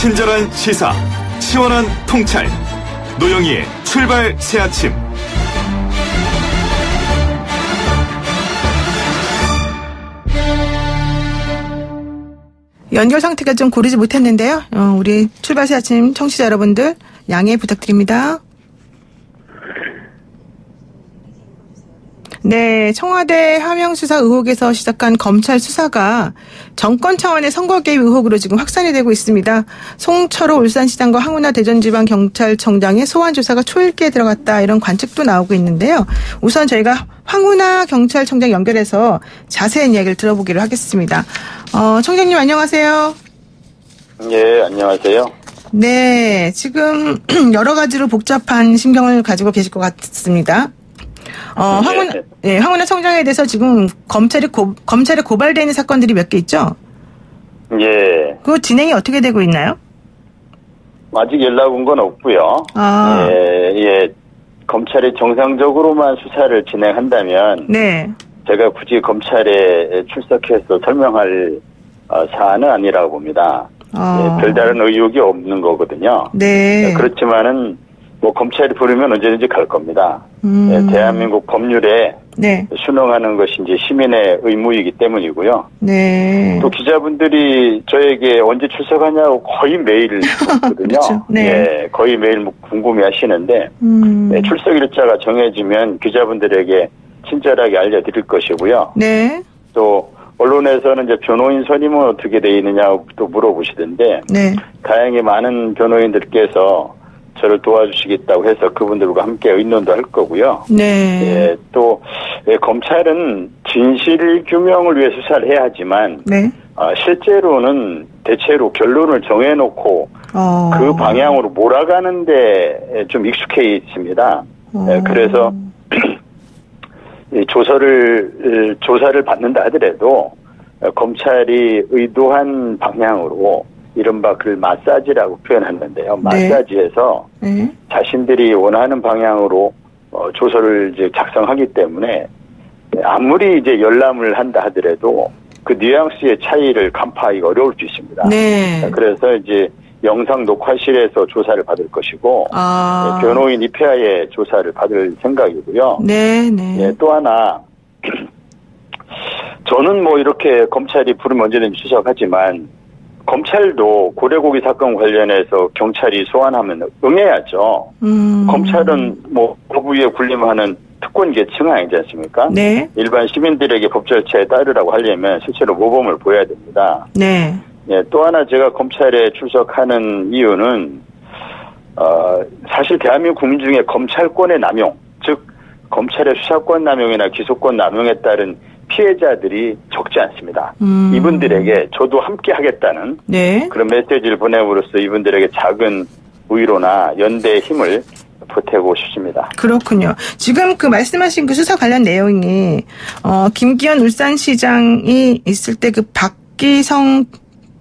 친절한 시사, 시원한 통찰, 노영희의 출발 새아침. 연결 상태가 좀 고르지 못했는데요. 우리 출발 새아침 청취자 여러분들 양해 부탁드립니다. 네, 청와대 하명수사 의혹에서 시작한 검찰 수사가 정권 차원의 선거 개입 의혹으로 지금 확산이 되고 있습니다. 송철호 울산시장과 황운하 대전지방경찰청장의 소환 조사가 초읽기에 들어갔다, 이런 관측도 나오고 있는데요. 우선 저희가 황운하 경찰청장 연결해서 자세한 이야기를 들어보기로 하겠습니다. 청장님 안녕하세요. 예, 안녕하세요. 네, 지금 여러 가지로 복잡한 심경을 가지고 계실 것 같습니다. 황운하 청장에 대해서 지금 검찰에 고발되어 있는 사건들이 몇 개 있죠? 예. 그 진행이 어떻게 되고 있나요? 아직 연락 온 건 없고요. 예. 검찰이 정상적으로만 수사를 진행한다면, 네, 제가 굳이 검찰에 출석해서 설명할 사안은 아니라고 봅니다. 예, 별다른 의혹이 없는 거거든요. 네. 그렇지만은 뭐 검찰이 부르면 언제든지 갈 겁니다. 예, 대한민국 법률에, 네, 순응하는 것이 이제 시민의 의무이기 때문이고요. 네. 또 기자분들이 저에게 언제 출석하냐고 거의 매일 묻거든요. 그렇죠. 네. 예, 거의 매일 궁금해하시는데, 네, 출석 일자가 정해지면 기자분들에게 친절하게 알려드릴 것이고요. 네. 또 언론에서는 이제 변호인 선임은 어떻게 돼 있느냐고 또 물어보시던데, 네, 다행히 많은 변호인들께서 저를 도와주시겠다고 해서 그분들과 함께 의논도 할 거고요. 네. 예, 또 검찰은 진실 규명을 위해 수사를 해야 하지만, 네, 실제로는 대체로 결론을 정해놓고 그 방향으로 몰아가는데 좀 익숙해 있습니다. 예, 그래서 조사를 받는다 하더라도 검찰이 의도한 방향으로, 이른바 그걸 마사지라고 표현하는데요. 마사지에서, 네, 자신들이 원하는 방향으로 조서를 이제 작성하기 때문에 아무리 이제 열람을 한다 하더라도 그 뉘앙스의 차이를 간파하기가 어려울 수 있습니다. 네. 그래서 이제 영상 녹화실에서 조사를 받을 것이고, 변호인 입회하에 조사를 받을 생각이고요. 네, 네. 예, 또 하나, 저는 뭐 이렇게 검찰이 부르면 언제든지 수석하지만, 검찰도 고래고기 사건 관련해서 경찰이 소환하면 응해야죠. 검찰은 뭐 법위에 군림하는 특권 계층 아니지 않습니까? 네. 일반 시민들에게 법 절차에 따르라고 하려면 실제로 모범을 보여야 됩니다. 네. 예, 또 하나 제가 검찰에 출석하는 이유는 사실 대한민국 국민 중에 검찰권의 남용, 즉 검찰의 수사권 남용이나 기소권 남용에 따른 피해자들이 적지 않습니다. 이분들에게 저도 함께 하겠다는, 네, 그런 메시지를 보냄으로써 이분들에게 작은 위로나 연대의 힘을 보태고 싶습니다. 그렇군요. 지금 그 말씀하신 그 수사 관련 내용이 김기현 울산시장이 있을 때 그 박기성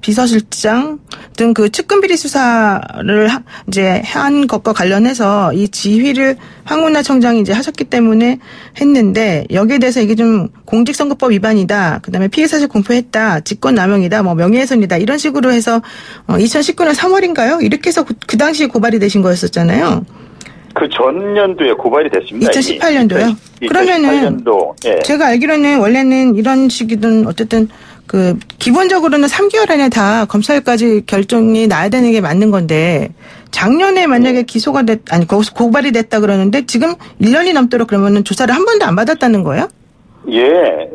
비서실장 등 그 측근비리 수사를 이제 한 것과 관련해서 이 지휘를 황운하 청장이 이제 하셨기 때문에 했는데, 여기에 대해서 이게 좀 공직선거법 위반이다, 그다음에 피해사실 공표했다, 직권남용이다, 뭐 명예훼손이다, 이런 식으로 해서 2019년 3월인가요? 이렇게 해서 그 당시에 고발이 되신 거였었잖아요. 그 전년도에 고발이 됐습니다. 2018년도요? 그러면은 2018년도, 예, 제가 알기로는 원래는 이런 식이든 어쨌든 기본적으로는 3개월 안에 다 검찰까지 결정이 나야 되는 게 맞는 건데, 작년에 만약에 고발이 됐다 그러는데 지금 1년이 넘도록 그러면은 조사를 한 번도 안 받았다는 거예요? 예,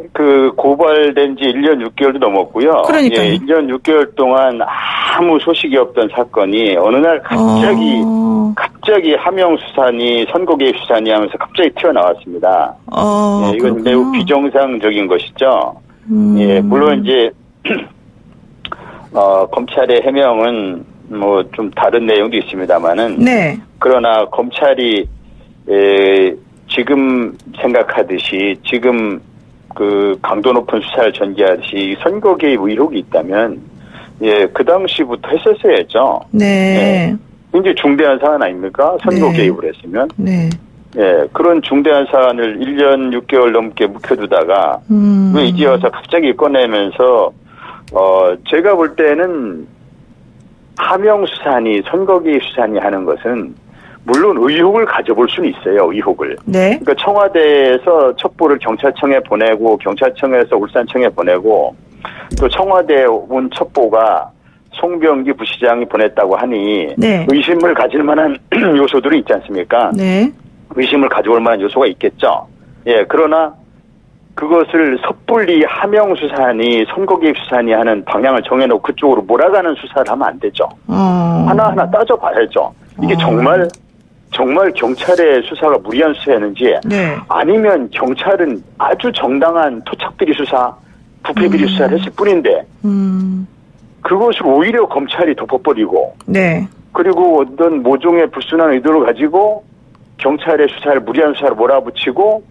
고발된 지 1년 6개월도 넘었고요. 그러니까요. 예, 1년 6개월 동안 아무 소식이 없던 사건이 어느 날 갑자기 하명 수사니 선거 개입 수사니 하면서 갑자기 튀어나왔습니다. 예, 이건 매우 비정상적인 것이죠. 예, 물론 이제 검찰의 해명은 뭐 좀 다른 내용도 있습니다만은, 네, 그러나 검찰이 지금 생각하듯이, 지금 그 강도 높은 수사를 전개하듯이 선거 개입 의혹이 있다면, 예, 그 당시부터 했었어야죠. 네. 예, 굉장히 중대한 사안 아닙니까? 선거, 네, 개입을 했으면. 네. 예, 그런 중대한 사안을 1년 6개월 넘게 묵혀두다가 왜 이제 와서 갑자기 꺼내면서 제가 볼 때는 하명 수사니 선거 개입 수사니 하는 것은 물론 의혹을 가져볼 수는 있어요. 의혹을. 네. 그러니까 청와대에서 첩보를 경찰청에 보내고 경찰청에서 울산청에 보내고 또 청와대에 온 첩보가 송병기 부시장이 보냈다고 하니 네. 의심을 가질 만한 요소들이 있지 않습니까? 네. 의심을 가져올 만한 요소가 있겠죠. 예, 그러나 그것을 섣불리 하명 수사니 선거 개입 수사니 하는 방향을 정해놓고 그쪽으로 몰아가는 수사를 하면 안 되죠. 하나하나 따져봐야죠. 이게 정말 경찰의 수사가 무리한 수사였는지 네. 아니면 경찰은 아주 정당한 토착비리 수사, 부패비리 수사를 했을 뿐인데 그것을 오히려 검찰이 덮어버리고 네. 그리고 어떤 모종의 불순한 의도를 가지고 경찰의 수사를 무리한 수사를 몰아붙이고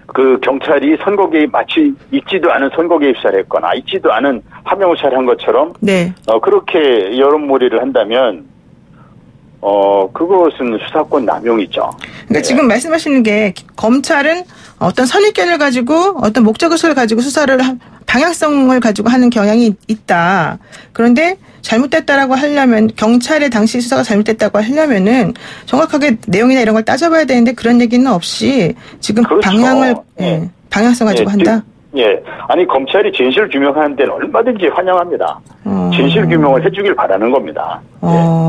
그 경찰이 선거 개입 마치 있지도 않은 선거 개입 수사를 했거나 있지도 않은 하명 수사를 한 것처럼 네. 그렇게 여론몰이를 한다면 그것은 수사권 남용이죠. 그러니까 지금 말씀하시는 게 검찰은 어떤 선입견을 가지고 어떤 목적의식을 가지고 수사를 방향성을 가지고 하는 경향이 있다. 그런데 잘못됐다라고 하려면 경찰의 당시 수사가 잘못됐다고 하려면은 정확하게 내용이나 이런 걸 따져봐야 되는데 그런 얘기는 없이 지금 그렇죠. 방향을 방향성 가지고 한다. 예, 아니 검찰이 진실 규명하는 데는 얼마든지 환영합니다. 진실 규명을 해주길 바라는 겁니다.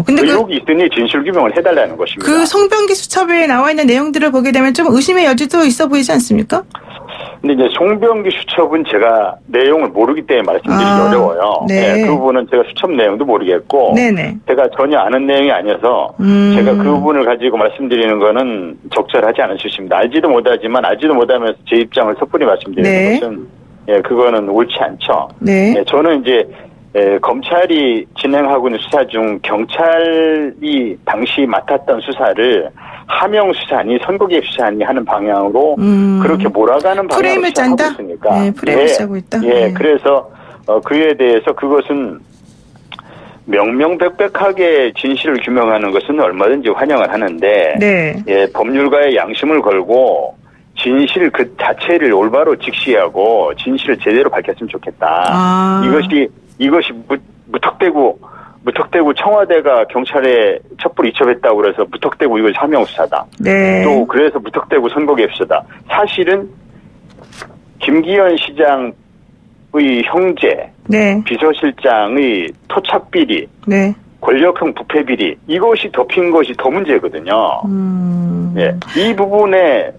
근데 의혹이 있으니 진실 규명을 해달라는 것입니다. 그 송병기 수첩에 나와 있는 내용들을 보게 되면 좀 의심의 여지도 있어 보이지 않습니까? 근데 이제 송병기 수첩은 제가 내용을 모르기 때문에 말씀드리기 어려워요. 네. 그 부분은 제가 수첩 내용도 모르겠고, 네네. 제가 전혀 아는 내용이 아니어서 제가 그 부분을 가지고 말씀드리는 거는 적절하지 않은 수입니다. 알지도 못하면서 제 입장을 섣불리 말씀드리는 네. 것은 그거는 옳지 않죠. 네. 저는 이제 검찰이 진행하고 있는 수사 중 경찰이 당시 맡았던 수사를 하명 수사니 선거 개입 수사니 하는 방향으로 그렇게 몰아가는 방향으로 프레임을 짠다? 하고 있으니까. 네, 프레임을 짜고 있다. 예, 그래서 그에 대해서 그것은 명명백백하게 진실을 규명하는 것은 얼마든지 환영을 하는데 네. 예, 법률가의 양심을 걸고 진실 그 자체를 올바로 직시하고 진실을 제대로 밝혔으면 좋겠다. 이것이 무턱대고 청와대가 경찰에 첩보를 이첩했다고 그래서 무턱대고 이것이 하명수사다. 네. 또 그래서 무턱대고 선거개입수사다. 사실은 김기현 시장의 형제, 네. 비서실장의 토착비리, 네. 권력형 부패비리 이것이 덮인 것이 더 문제거든요. 예, 이 부분에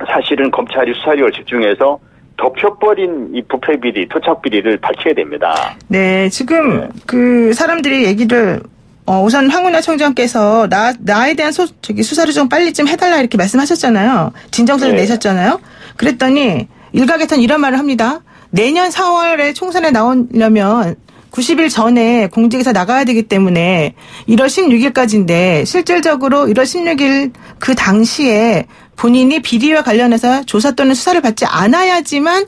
사실은 검찰이 수사력을 집중해서 덮여버린 이 부패비리, 토착비리를 밝혀야 됩니다. 네, 지금 그 사람들이 얘기를 우선 황운하 청장께서 나에 대한 수사를 좀 빨리 좀 해달라 이렇게 말씀하셨잖아요. 진정서를 내셨잖아요. 그랬더니 일각에서는 이런 말을 합니다. 내년 4월에 총선에 나오려면 90일 전에 공직에서 나가야 되기 때문에 1월 16일까지인데 실질적으로 1월 16일 그 당시에 본인이 비리와 관련해서 조사 또는 수사를 받지 않아야지만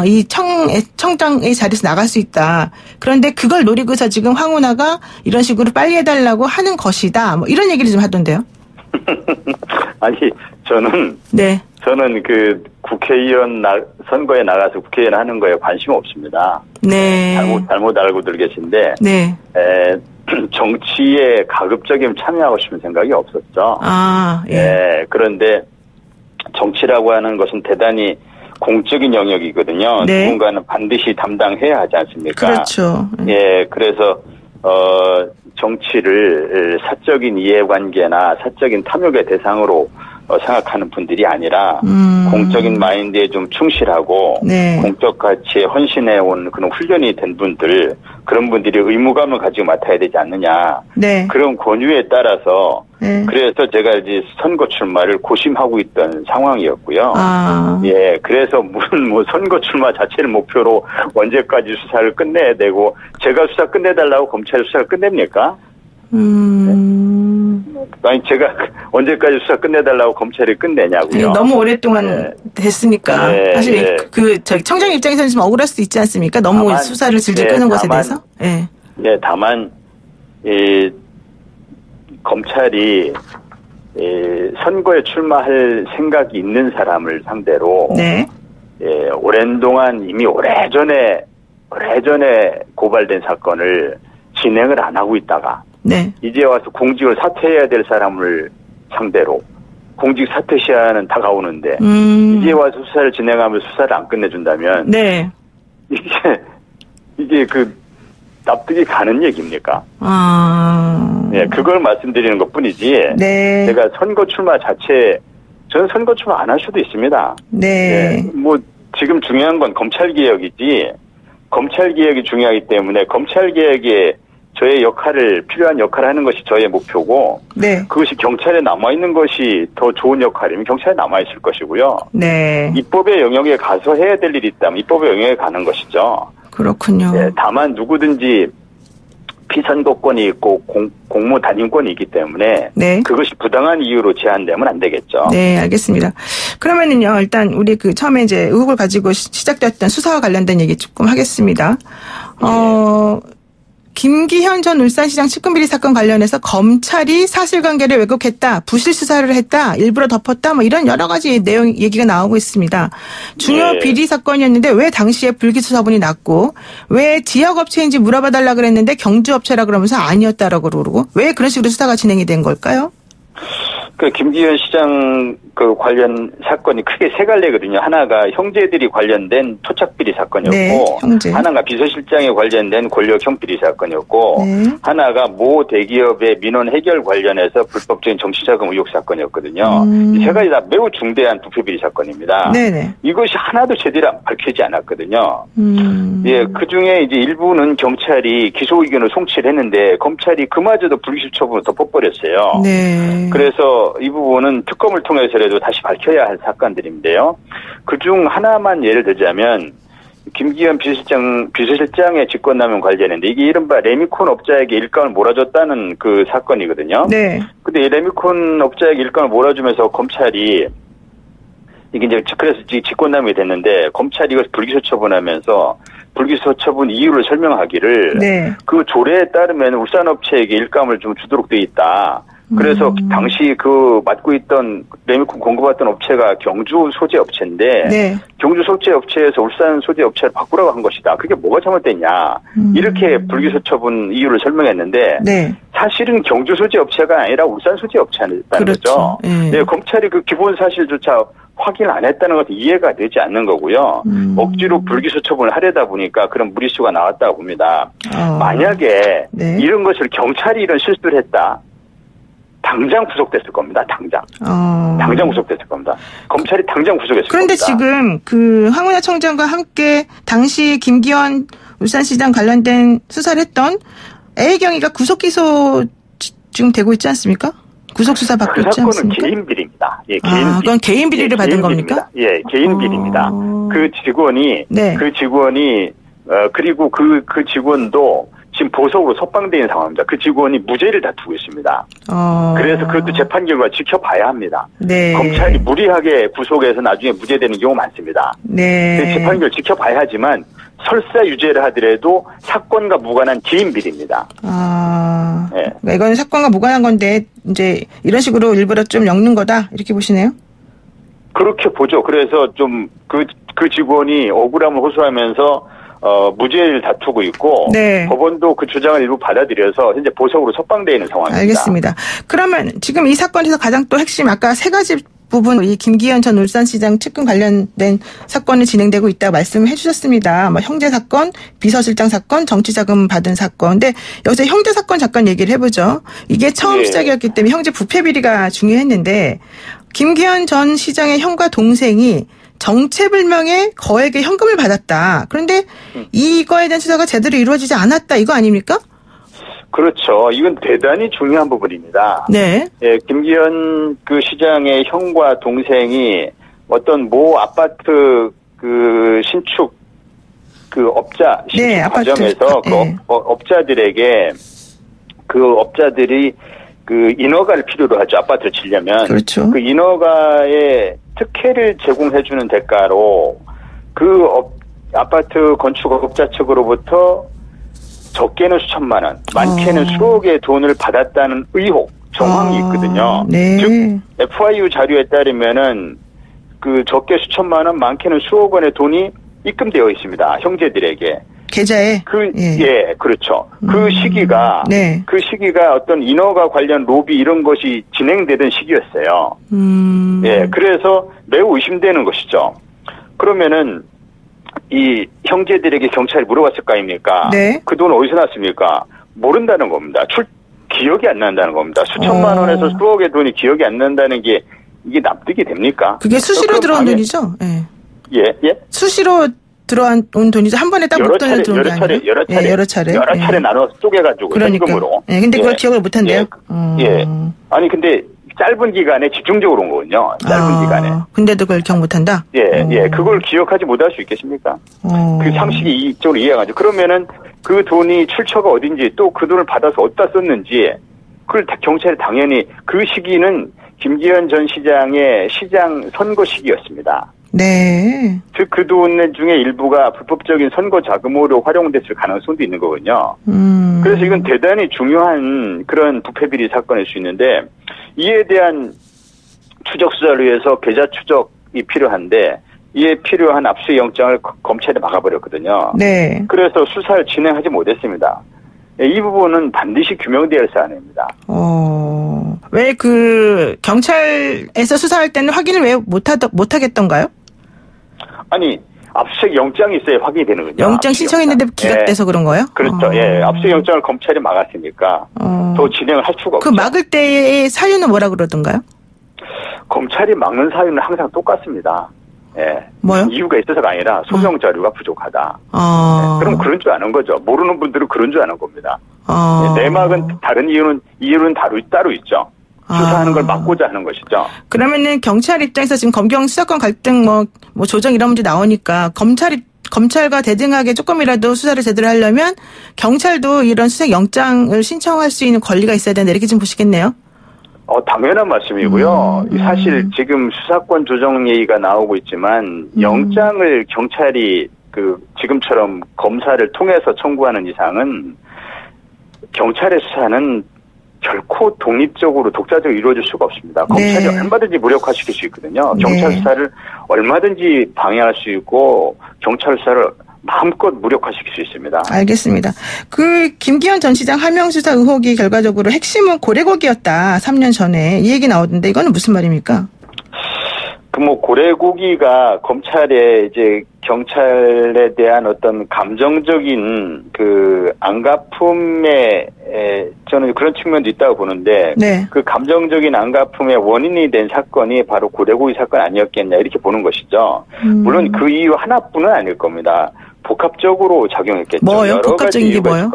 이 청장의 자리에서 나갈 수 있다. 그런데 그걸 노리고서 지금 황운하가 이런 식으로 빨리 해달라고 하는 것이다. 뭐 이런 얘기를 좀 하던데요. 아니 저는 그 국회의원 선거에 나가서 국회의원 하는 거에 관심 없습니다. 네. 잘못 알고들 계신데. 네. 정치에 가급적이면 참여하고 싶은 생각이 없었죠. 예. 그런데 정치라고 하는 것은 대단히 공적인 영역이거든요. 네. 누군가는 반드시 담당해야 하지 않습니까? 그렇죠. 예, 그래서 정치를 사적인 이해관계나 사적인 탐욕의 대상으로 생각하는 분들이 아니라 공적인 마인드에 좀 충실하고 공적 가치에 헌신해온 그런 훈련이 된 분들, 그런 분들이 의무감을 가지고 맡아야 되지 않느냐. 그런 권유에 따라서 그래서 제가 이제 선거 출마를 고심하고 있던 상황이었고요. 예, 그래서 무슨 선거 출마 자체를 목표로 언제까지 수사를 끝내야 되고 제가 수사 끝내달라고 검찰이 수사를 끝냅니까? 아니 제가 언제까지 수사 끝내달라고 검찰이 끝내냐고요. 너무 오랫동안 됐으니까 사실 청장 입장에서는 좀 억울할 수도 있지 않습니까? 너무 다만, 수사를 질질 끄는 것에 대해서. 다만 검찰이 선거에 출마할 생각이 있는 사람을 상대로 오랜 동안 이미 오래전에 고발된 사건을 진행을 안 하고 있다가 네. 이제 와서 공직을 사퇴해야 될 사람을 상대로 공직 사퇴 시한은 다가오는데 이제 와서 수사를 진행하면서 수사를 안 끝내준다면 네. 이게 그 납득이 가는 얘기입니까? 네, 그걸 말씀드리는 것뿐이지. 네. 제가 선거 출마 자체 저는 선거 출마 안 할 수도 있습니다. 네. 네. 뭐 지금 중요한 건 검찰 개혁이지. 검찰 개혁이 중요하기 때문에 검찰 개혁에 저의 필요한 역할을 하는 것이 저의 목표고, 네. 그것이 경찰에 남아있는 것이 더 좋은 역할이면 경찰에 남아있을 것이고요. 네. 입법의 영역에 가서 해야 될 일이 있다면 입법의 영역에 가는 것이죠. 그렇군요. 네, 다만 누구든지 피선거권이 있고 공무 단임권이 있기 때문에 네. 그것이 부당한 이유로 제한되면 안 되겠죠. 네, 알겠습니다. 그러면은요, 일단 우리 처음에 이제 의혹을 가지고 시작되었던 수사와 관련된 얘기 조금 하겠습니다. 김기현 전 울산시장 측근비리 사건 관련해서 검찰이 사실관계를 왜곡했다, 부실 수사를 했다, 일부러 덮었다, 뭐 이런 여러 가지 내용 얘기가 나오고 있습니다. 중요 네. 비리 사건이었는데 왜 당시에 불기소 처분이 났고, 왜 지역업체인지 물어봐달라 그랬는데 경주업체라 그러면서 아니었다라고 그러고, 왜 그런 식으로 수사가 진행이 된 걸까요? 그 김기현 시장 그 관련 사건이 크게 세 갈래거든요. 하나가 형제들이 관련된 토착비리 사건이었고, 네, 형제. 하나가 비서실장에 관련된 권력형 비리 사건이었고, 네. 하나가 모 대기업의 민원 해결 관련해서 불법적인 정치자금 의혹 사건이었거든요. 이 세 가지 다 매우 중대한 부패 비리 사건입니다. 네네. 이것이 하나도 제대로 밝히지 않았거든요. 예, 그 중에 이제 일부는 경찰이 기소 의견을 송치를 했는데 검찰이 그마저도 불기소 처분을 덮어버렸어요. 네. 그래서 이 부분은 특검을 통해서라도 다시 밝혀야 할 사건들인데요. 그중 하나만 예를 들자면 김기현 비서실장의 직권남용 관련인데 이게 이른바 레미콘 업자에게 일감을 몰아줬다는 그 사건이거든요. 네. 근데 이 레미콘 업자에게 일감을 몰아주면서 검찰이 이게 이제 그래서 직권남용이 됐는데 검찰이 이걸 불기소 처분하면서 불기소 처분 이유를 설명하기를 네. 그 조례에 따르면 울산업체에게 일감을 좀 주도록 돼 있다. 그래서 당시 그 맡고 있던 레미콘 공급받던 업체가 경주 소재 업체인데 네. 경주 소재 업체에서 울산 소재 업체를 바꾸라고 한 것이다. 그게 뭐가 잘못됐냐. 이렇게 불기소 처분 이유를 설명했는데 네. 사실은 경주 소재 업체가 아니라 울산 소재 업체였다는 그렇죠. 거죠. 네. 네, 검찰이 그 기본 사실조차 확인을 안 했다는 것은 이해가 되지 않는 거고요. 억지로 불기소 처분을 하려다 보니까 그런 무리수가 나왔다고 봅니다. 만약에 네. 이런 것을 경찰이 이런 실수를 했다. 당장 구속됐을 겁니다. 당장 구속됐을 겁니다. 검찰이 당장 구속했을 그런데 겁니다. 지금 그 황운하 청장과 함께 당시 김기현 울산시장 관련된 수사를 했던 A경위가 구속 기소 지금 되고 있지 않습니까? 구속 수사 받고 있지 않습니까? 그 사건은 개인 비리입니다. 예, 그건 개인 비리를 받은 겁니까? 예, 개인 비리입니다. 그 직원이 네. 그리고 그 직원도 지금 보석으로 석방되어 있는 상황입니다. 그 직원이 무죄를 다투고 있습니다. 그래서 그것도 재판 결과 지켜봐야 합니다. 네. 검찰이 무리하게 구속해서 나중에 무죄되는 경우 많습니다. 네. 재판 결과 지켜봐야 하지만 설사 유죄를 하더라도 사건과 무관한 개인 비리입니다. 네. 그러니까 이건 사건과 무관한 건데 이제 이런 식으로 일부러 좀 엮는 거다 이렇게 보시네요. 그렇게 보죠. 그래서 좀 그 직원이 억울함을 호소하면서 무죄를 다투고 있고 네. 법원도 그 주장을 일부 받아들여서 현재 보석으로 석방되어 있는 상황입니다. 알겠습니다. 그러면 지금 이 사건에서 가장 또 핵심 아까 세 가지 부분 이 김기현 전 울산시장 측근 관련된 사건이 진행되고 있다고 말씀을 해주셨습니다. 뭐 형제 사건, 비서실장 사건, 정치자금 받은 사건. 근데 여기서 형제 사건 잠깐 얘기를 해보죠. 이게 처음 시작이었기 때문에 형제 부패 비리가 중요했는데 김기현 전 시장의 형과 동생이 정체불명의 거액의 현금을 받았다. 그런데 이거에 대한 수사가 제대로 이루어지지 않았다. 이거 아닙니까? 그렇죠. 이건 대단히 중요한 부분입니다. 네. 예, 김기현 그 시장의 형과 동생이 어떤 모 아파트 그 신축 그 업자 신축 네, 과정에서 네. 업자들에게 그 업자들이 그 인허가를 필요로 하죠. 아파트를 지려면. 그렇죠. 그 인허가의 특혜를 제공해주는 대가로 그 아파트 건축업자 측으로부터 적게는 수천만 원, 많게는 수억의 돈을 받았다는 의혹, 정황이 있거든요. 네. 즉 FIU 자료에 따르면은 그 적게 수천만 원, 많게는 수억 원의 돈이 입금되어 있습니다. 형제들에게. 계좌에. 그렇죠. 그 시기가 네. 그 시기가 어떤 인허가 관련 로비 이런 것이 진행되던 시기였어요. 예, 그래서 매우 의심되는 것이죠. 그러면은 이 형제들에게 경찰이 물어봤을 거 아닙니까? 네. 그 돈 어디서 났습니까? 모른다는 겁니다. 기억이 안 난다는 겁니다. 수천만 원에서 수억의 돈이 기억이 안 난다는 게 이게 납득이 됩니까? 그게 수시로 들어온 돈이죠? 예. 예? 수시로 들어온 돈이죠. 한 번에 딱 목돈을 들어온 게 아니라 여러 차례 나눠서 쪼개가지고 그러니까. 현금으로. 예, 근데 그걸 기억을 못 한대요. 예. 아니 근데 짧은 기간에 집중적으로 온 거군요. 짧은 기간에. 근데도 그걸 기억 못 한다? 예. 그걸 기억하지 못할 수 있겠습니까? 그 상식이 이쪽으로 이해가죠. 그러면은 그 돈이 출처가 어딘지 또 그 돈을 받아서 어디다 썼는지 그걸 경찰이 당연히 그 시기는 김기현 전 시장의 시장 선거 시기였습니다. 네. 즉 그 돈 중에 일부가 불법적인 선거 자금으로 활용됐을 가능성도 있는 거거든요. 그래서 이건 대단히 중요한 그런 부패 비리 사건일 수 있는데 이에 대한 추적 수사를 위해서 계좌 추적이 필요한데 이에 필요한 압수수색 영장을 검찰이 막아버렸거든요. 네. 그래서 수사를 진행하지 못했습니다. 이 부분은 반드시 규명되어야 할 사안입니다. 왜 경찰에서 수사할 때는 확인을 왜 못하겠던가요? 아니, 압수수색 영장이 있어야 확인이 되는군요. 영장 신청했는데 기각돼서 그런 거예요? 그렇죠. 압수수색 영장을 검찰이 막았으니까 더 진행을 할 수가 없죠. 그 막을 때의 사유는 뭐라 그러던가요? 검찰이 막는 사유는 항상 똑같습니다. 뭐요? 이유가 있어서가 아니라 소명 자료가 부족하다. 그럼 그런 줄 아는 거죠. 모르는 분들은 그런 줄 아는 겁니다. 내막은 다른 이유는 따로 있죠. 수사하는 걸 막고자 하는 것이죠. 그러면은 경찰 입장에서 지금 검경 수사권 갈등 뭐 조정 이런 문제 나오니까 검찰과 대등하게 조금이라도 수사를 제대로 하려면 경찰도 이런 수색 영장을 신청할 수 있는 권리가 있어야 된다 이렇게 좀 보시겠네요. 당연한 말씀이고요. 사실 지금 수사권 조정 얘기가 나오고 있지만 영장을 경찰이 지금처럼 검사를 통해서 청구하는 이상은 경찰의 수사는 결코 독립적으로 독자적으로 이루어질 수가 없습니다. 검찰이 얼마든지 무력화시킬 수 있거든요. 경찰 수사를 얼마든지 방해할 수 있고 경찰 수사를 마음껏 무력화시킬 수 있습니다. 알겠습니다. 김기현 전 시장 하명 수사 의혹이 결과적으로 핵심은 고래고기였다. 3년 전에 이 얘기 나오던데 이거는 무슨 말입니까? 고래고기가 검찰에 이제 경찰에 대한 어떤 감정적인 안가품에 저는 그런 측면도 있다고 보는데 그 감정적인 안가품의 원인이 된 사건이 바로 고래고기 사건 아니었겠냐 이렇게 보는 것이죠. 물론 그 이유 하나뿐은 아닐 겁니다. 복합적으로 작용했겠죠. 뭐요? 복합적인 게 뭐요?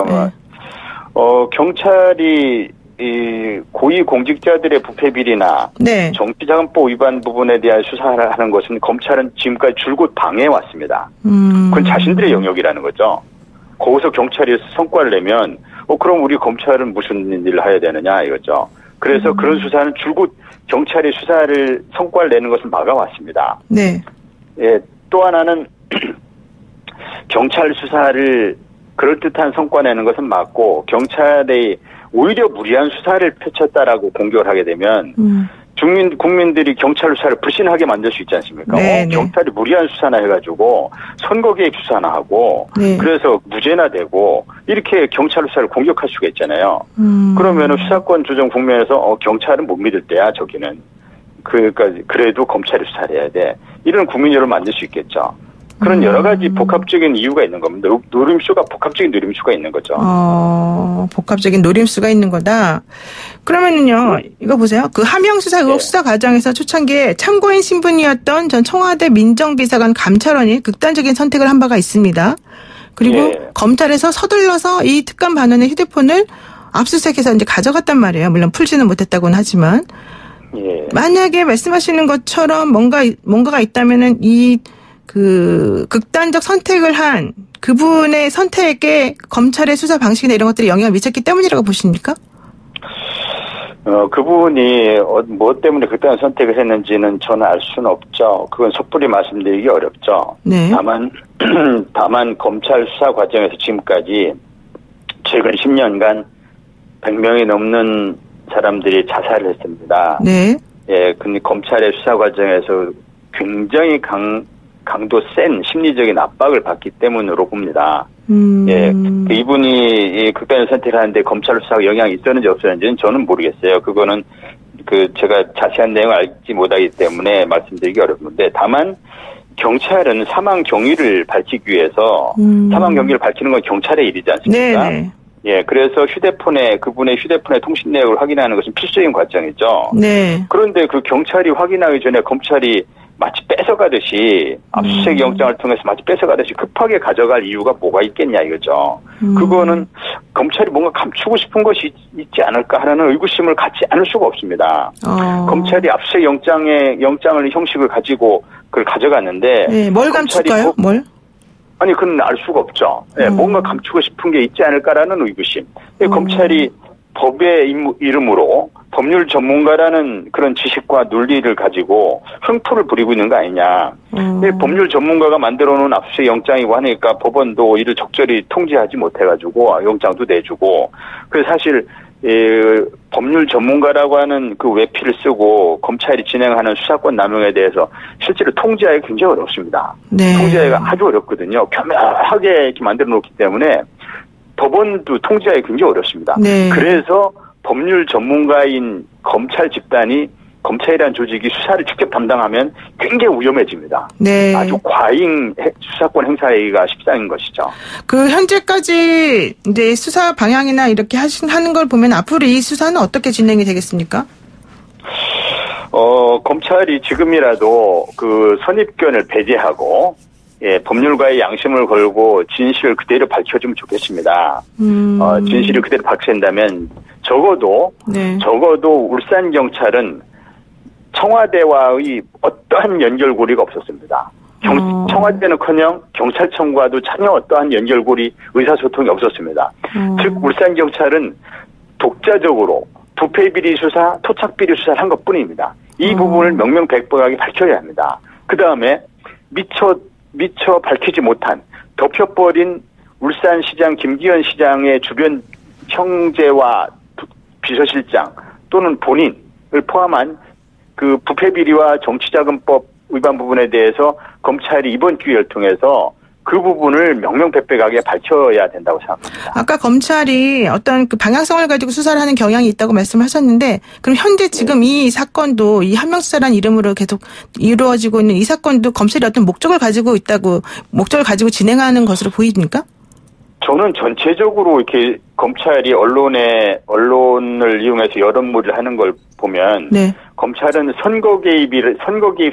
경찰이 이 고위 공직자들의 부패 비리나 정치자금법 위반 부분에 대한 수사를 하는 것은 검찰은 지금까지 줄곧 방해해 왔습니다. 그건 자신들의 영역이라는 거죠. 거기서 경찰이 성과를 내면 그럼 우리 검찰은 무슨 일을 해야 되느냐 이거죠. 그래서 그런 수사는 줄곧 경찰이 수사를 성과를 내는 것을 막아왔습니다. 또 하나는 경찰 수사를 그럴듯한 성과 내는 것은 맞고 경찰의 오히려 무리한 수사를 펼쳤다라고 공격을 하게 되면 국민들이 경찰 수사를 불신하게 만들 수 있지 않습니까? 경찰이 무리한 수사나 해가지고 선거 개입 수사나 하고 그래서 무죄나 되고 이렇게 경찰 수사를 공격할 수가 있잖아요. 그러면 수사권 조정 국면에서 경찰은 못 믿을 때야 저기는 그래도 검찰이 수사를 해야 돼. 이런 국민 여론을 만들 수 있겠죠. 그런 여러 가지 복합적인 이유가 있는 겁니다. 복합적인 노림수가 있는 거죠. 복합적인 노림수가 있는 거다. 그러면은요, 이거 보세요. 하명 수사 의혹 수사 과정에서 초창기에 참고인 신분이었던 전 청와대 민정비서관 감찰원이 극단적인 선택을 한 바가 있습니다. 그리고 검찰에서 서둘러서 이 특감 반원의 휴대폰을 압수수색해서 이제 가져갔단 말이에요. 물론 풀지는 못했다고는 하지만. 만약에 말씀하시는 것처럼 뭔가가 있다면은 극단적 선택을 한 그분의 선택에 검찰의 수사 방식이나 이런 것들이 영향을 미쳤기 때문이라고 보십니까? 그분이 뭐 때문에 극단적 선택을 했는지는 저는 알 수는 없죠. 그건 섣불리 말씀드리기 어렵죠. 다만 검찰 수사 과정에서 지금까지 최근 10년간 100명이 넘는 사람들이 자살을 했습니다. 근데 검찰의 수사 과정에서 굉장히 강도 센 심리적인 압박을 받기 때문으로 봅니다. 예, 이분이 극단을 선택하는데 검찰 수사가 영향이 있었는지 없었는지는 저는 모르겠어요. 그거는 제가 자세한 내용을 알지 못하기 때문에 말씀드리기 어렵는데, 다만 경찰은 사망 경위를 밝히기 위해서 사망 경위를 밝히는 건 경찰의 일이지 않습니까? 네네. 예, 그래서 그분의 휴대폰의 통신 내역을 확인하는 것은 필수적인 과정이죠. 네. 그런데 그 경찰이 확인하기 전에 검찰이 마치 뺏어가듯이 압수수색 영장을 통해서 마치 뺏어가듯이 급하게 가져갈 이유가 뭐가 있겠냐 이거죠. 그거는 검찰이 뭔가 감추고 싶은 것이 있지 않을까 하는 의구심을 갖지 않을 수가 없습니다. 검찰이 압수수색 영장을 형식을 가지고 그걸 가져갔는데, 네, 뭘 감출까요? 뭘? 아니, 그건 알 수가 없죠. 네, 뭔가 감추고 싶은 게 있지 않을까라는 의구심. 검찰이 법의 이름으로 법률 전문가라는 그런 지식과 논리를 가지고 횡포를 부리고 있는 거 아니냐. 법률 전문가가 만들어 놓은 압수수색 영장이고 하니까 법원도 이를 적절히 통제하지 못해가지고 영장도 내주고. 그래서 사실 법률 전문가라고 하는 그 외피를 쓰고 검찰이 진행하는 수사권 남용에 대해서 실제로 통제하기가 굉장히 어렵습니다. 네. 통제하기가 아주 어렵거든요. 교묘하게 이렇게 만들어 놓기 때문에 법원도 통제하기 굉장히 어렵습니다. 네. 그래서 법률 전문가인 검찰 집단이, 검찰이라는 조직이 수사를 직접 담당하면 굉장히 위험해집니다. 네. 아주 과잉 수사권 행사하기가 십상인 것이죠. 현재까지 이제 수사 방향이나 이렇게 하는 걸 보면 앞으로 이 수사는 어떻게 진행이 되겠습니까? 검찰이 지금이라도 선입견을 배제하고, 예, 법률가의 양심을 걸고 진실을 그대로 밝혀주면 좋겠습니다. 진실을 그대로 밝힌다면 적어도 울산경찰은 청와대와의 어떠한 연결고리가 없었습니다. 청와대는커녕 경찰청과도 전혀 어떠한 연결고리, 의사소통이 없었습니다. 즉 울산경찰은 독자적으로 부패비리 수사, 토착비리 수사를 한 것뿐입니다. 이 부분을 명명백백하게 밝혀야 합니다. 그 다음에 미처 밝히지 못한, 덮여버린 울산시장 김기현 시장의 주변 형제와 비서실장 또는 본인을 포함한 그 부패비리와 정치자금법 위반 부분에 대해서 검찰이 이번 기회를 통해서 그 부분을 명명백백하게 밝혀야 된다고 생각합니다. 아까 검찰이 어떤 그 방향성을 가지고 수사를 하는 경향이 있다고 말씀하셨는데, 그럼 현재 지금 이 사건도, 이 한명수사라는 이름으로 계속 이루어지고 있는 이 사건도 검찰이 어떤 목적을 가지고 진행하는 것으로 보입니까? 저는 전체적으로 이렇게 검찰이 언론을 이용해서 여론몰이를 하는 걸 보면, 네, 검찰은 선거 개입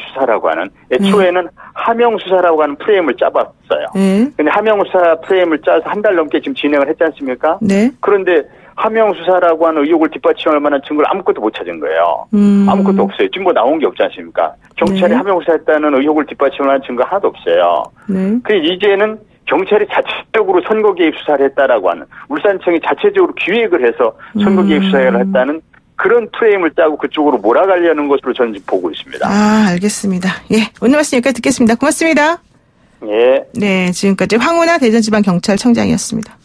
수사라고 하는, 애초에는 하명 수사라고 하는 프레임을 짜봤어요. 근데 하명 수사 프레임을 짜서 한 달 넘게 지금 진행을 했지 않습니까? 네. 그런데 하명 수사라고 하는 의혹을 뒷받침할 만한 증거를 아무것도 못 찾은 거예요. 아무것도 없어요. 지금 나온 게 없지 않습니까? 경찰이, 네, 하명 수사했다는 의혹을 뒷받침할 만한 증거 하나도 없어요. 네. 그래서 이제는 경찰이 자체적으로 선거 개입 수사를 했다라고 하는, 울산청이 자체적으로 기획을 해서 선거 개입 수사를 했다는 그런 프레임을 짜고 그쪽으로 몰아가려는 것으로 저는 지금 보고 있습니다. 알겠습니다. 예, 오늘 말씀 여기까지 듣겠습니다. 고맙습니다. 예. 네, 지금까지 황운하 대전지방경찰청장이었습니다.